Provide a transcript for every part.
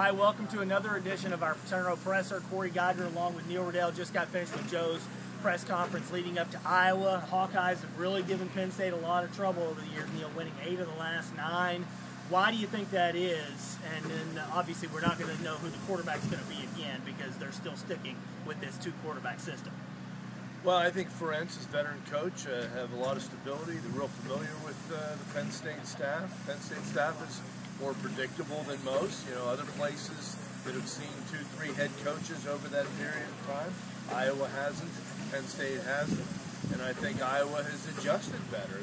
Hi, welcome to another edition of our Paterno Presser. Cory along with Neil Rudel just got finished with Joe's press conference leading up to Iowa. Hawkeyes have really given Penn State a lot of trouble over the years, Neil, winning 8 of the last 9. Why do you think that is? And then obviously we're not going to know who the quarterback's going to be again because they're still sticking with this 2-quarterback system. Well, I think Parental's veteran coach have a lot of stability. They're real familiar with the Penn State staff. Penn State staff is more predictable than most. You know, other places that have seen 2-3 head coaches over that period of time. Iowa hasn't. Penn State hasn't. And I think Iowa has adjusted better.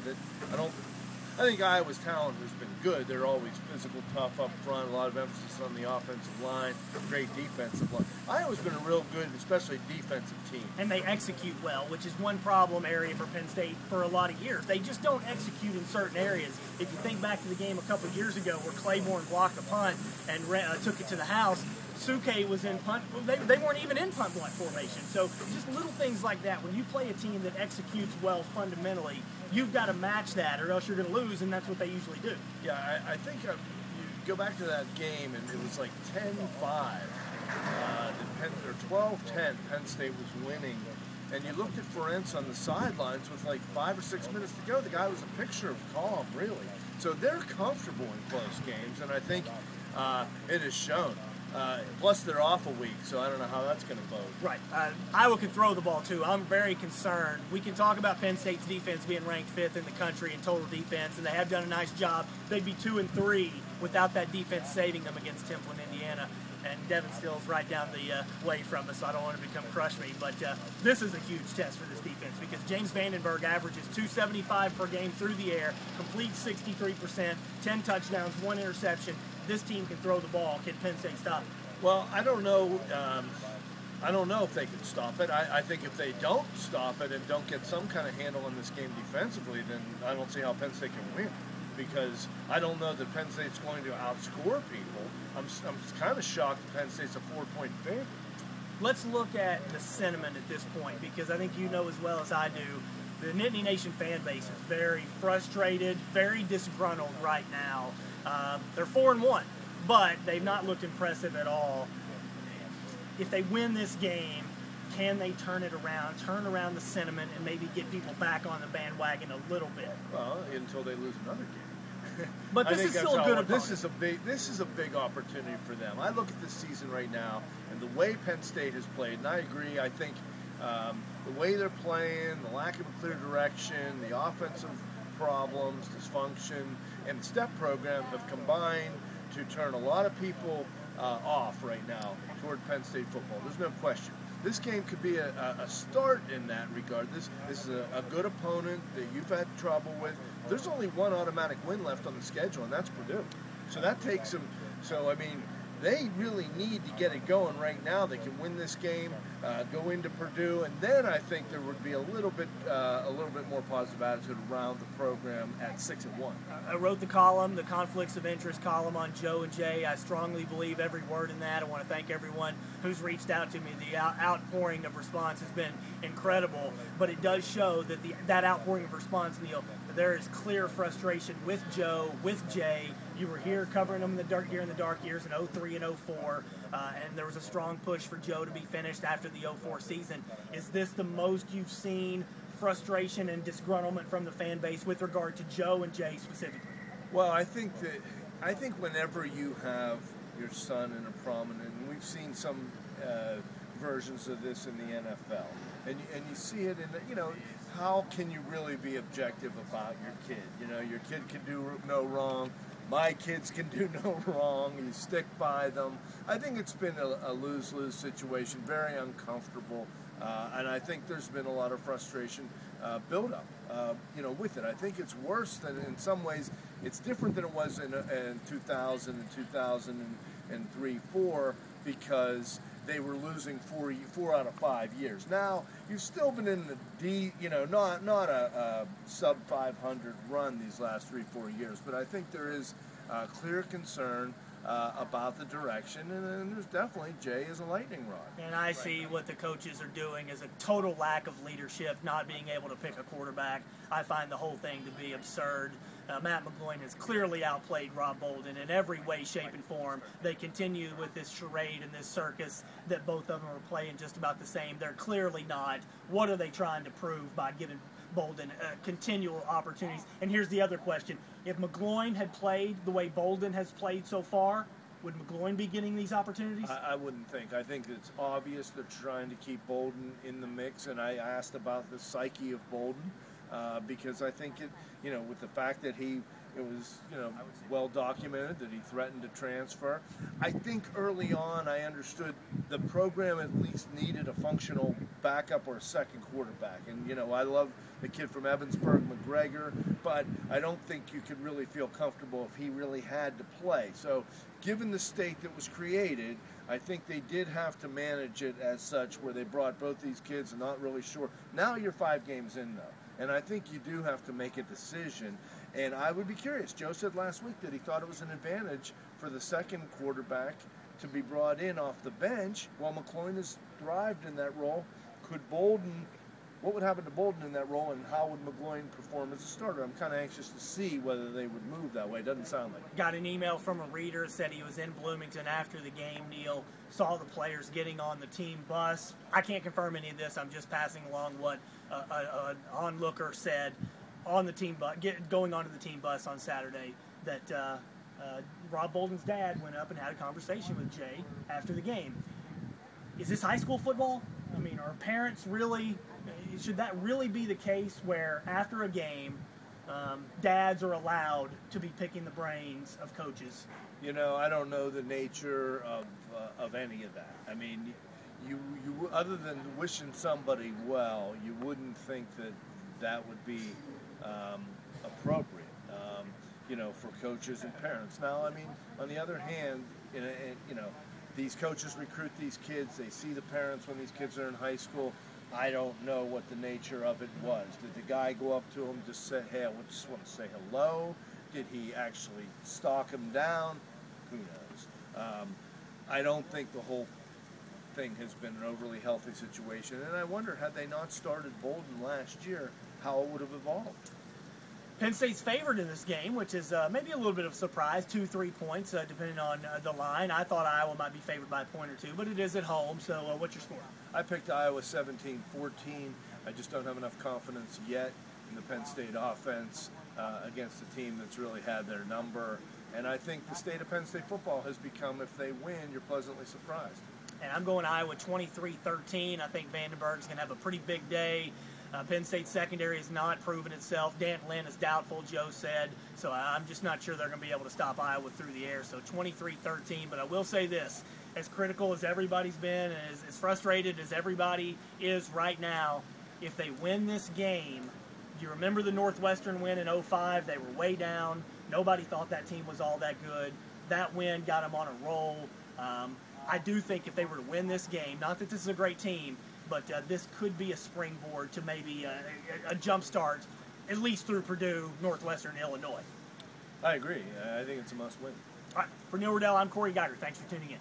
I think Iowa's talent has been good. They're always physical, tough up front, a lot of emphasis on the offensive line, great defensive line. Iowa's been a real good, especially defensive team. And they execute well, which is one problem area for Penn State for a lot of years. They just don't execute in certain areas. If you think back to the game a couple of years ago where Claiborne blocked the punt and took it to the house, Suke was in punt. They weren't even in punt block formation. So just little things like that. When you play a team that executes well fundamentally, you've got to match that or else you're going to lose, and that's what they usually do. Yeah, I think you go back to that game, and it was like 10-5. Or 12-10, Penn State was winning. And you looked at Parental on the sidelines with like 5 or 6 minutes to go. The guy was a picture of calm, really. So they're comfortable in close games, and I think it has shown. Plus, they're off a week, so I don't know how that's going to bode. Right. Iowa can throw the ball, too. I'm very concerned. We can talk about Penn State's defense being ranked 5th in the country in total defense, and they have done a nice job. They'd be 2-3 without that defense saving them against Temple and Indiana. And Devin Still's right down the way from us, so I don't want to become crush me. But this is a huge test for this defense because James Vandenberg averages 275 per game through the air, completes 63%, 10 touchdowns, 1 interception. This team can throw the ball. Can Penn State stop it? Well, I don't know. I don't know if they can stop it. I think if they don't stop it and don't get some kind of handle on this game defensively, then I don't see how Penn State can win. Because I don't know that Penn State's going to outscore people. I'm kind of shocked that Penn State's a 4-point favorite. Let's look at the sentiment at this point, because I think you know as well as I do, the Nittany Nation fan base is very frustrated, very disgruntled right now. They're 4-1, but they've not looked impressive at all. If they win this game, can they turn it around, turn around the sentiment, and maybe get people back on the bandwagon a little bit? Well, until they lose another game. But this is still a good opponent. This is a big opportunity for them. I look at this season right now, and the way Penn State has played, and I agree, I think the way they're playing, the lack of a clear direction, the offensive problems, dysfunction, and the STEP program have combined to turn a lot of people off right now toward Penn State football. There's no question. This game could be a start in that regard. This is a good opponent that you've had trouble with. There's only one automatic win left on the schedule, and that's Purdue. So that takes them. So, I mean, they really need to get it going right now. They can win this game, go into Purdue, and then I think there would be a little bit more positive attitude around the program at 6-1. I wrote the column, the conflicts of interest column on Joe and Jay. I strongly believe every word in that. I want to thank everyone who's reached out to me. The outpouring of response has been incredible, but it does show that that outpouring of response, Neil, there is clear frustration with Joe, with Jay. You were here covering them in the dark years in 03 and 04, and there was a strong push for Joe to be finished after the 04 season. Is this the most you've seen frustration and disgruntlement from the fan base with regard to Joe and Jay specifically? Well, I think whenever you have your son in a prominent, and we've seen some versions of this in the NFL, and you see it in the, how can you really be objective about your kid? Your kid can do no wrong. My kids can do no wrong. You stick by them. I think it's been a lose-lose situation, very uncomfortable, and I think there's been a lot of frustration build up, with it. I think it's worse than, in some ways, it's different than it was in 2000 and 2003-04 because they were losing 4 out of 5 years. Now you've still been in the not a sub 500 run these last 3-4 years, but I think there is clear concern about the direction, and there's definitely Jay is a lightning rod. And I see what the coaches are doing as a total lack of leadership, not being able to pick a quarterback. I find the whole thing to be absurd. Matt McGloin has clearly outplayed Rob Bolden in every way, shape, and form. They continue with this charade and this circus that both of them are playing just about the same. They're clearly not. What are they trying to prove by giving Bolden continual opportunities? And here's the other question. If McGloin had played the way Bolden has played so far, would McGloin be getting these opportunities? I wouldn't think. I think it's obvious they're trying to keep Bolden in the mix, and I asked about the psyche of Bolden because I think it, with the fact that it was, well documented that he threatened to transfer. I think early on I understood the program at least needed a functional backup or a second quarterback. And, I love the kid from Evansburg, McGregor, but I don't think you could really feel comfortable if he really had to play. So given the state that was created, I think they did have to manage it as such where they brought both these kids and not really sure. Now you're 5 games in, though, and I think you do have to make a decision. And I would be curious. Joe said last week that he thought it was an advantage for the second quarterback to be brought in off the bench while McGloin has thrived in that role. What would happen to Bolden in that role, and how would McGloin perform as a starter? I'm kind of anxious to see whether they would move that way. It doesn't sound like it. Got an email from a reader, said he was in Bloomington after the game, Neil, saw the players getting on the team bus. I can't confirm any of this. I'm just passing along what an onlooker said on the team bus, going onto the team bus on Saturday, that Rob Bolden's dad went up and had a conversation with Jay after the game. Is this high school football? I mean, are parents really... Should that really be the case where after a game, dads are allowed to be picking the brains of coaches? I don't know the nature of any of that. I mean, you other than wishing somebody well, you wouldn't think that would be appropriate, for coaches and parents. Now, I mean, on the other hand, these coaches recruit these kids. They see the parents when these kids are in high school. I don't know what the nature of it was. Did the guy go up to him, just say, hey, I just want to say hello? Did he actually stalk him down? Who knows? I don't think the whole thing has been an overly healthy situation. And I wonder, had they not started Bolden last year, how it would have evolved. Penn State's favored in this game, which is maybe a little bit of a surprise, 2-3 points, depending on the line. I thought Iowa might be favored by a point or two, but it is at home. So what's your score? I picked Iowa 17-14. I just don't have enough confidence yet in the Penn State offense against a team that's really had their number. And I think the state of Penn State football has become, if they win, you're pleasantly surprised. And I'm going Iowa 23-13. I think Vandenberg's going to have a pretty big day. Penn State secondary has not proven itself. Dan Lynn is doubtful, Joe said. So I'm just not sure they're going to be able to stop Iowa through the air. So 23-13. But I will say this. As critical as everybody's been, and as frustrated as everybody is right now, if they win this game, do you remember the Northwestern win in 2005? They were way down. Nobody thought that team was all that good. That win got them on a roll. I do think if they were to win this game, not that this is a great team, but this could be a springboard to maybe a jump start, at least through Purdue, Northwestern, and Illinois. I agree. I think it's a must-win. All right. For Neil Rudel, I'm Cory Geiger. Thanks for tuning in.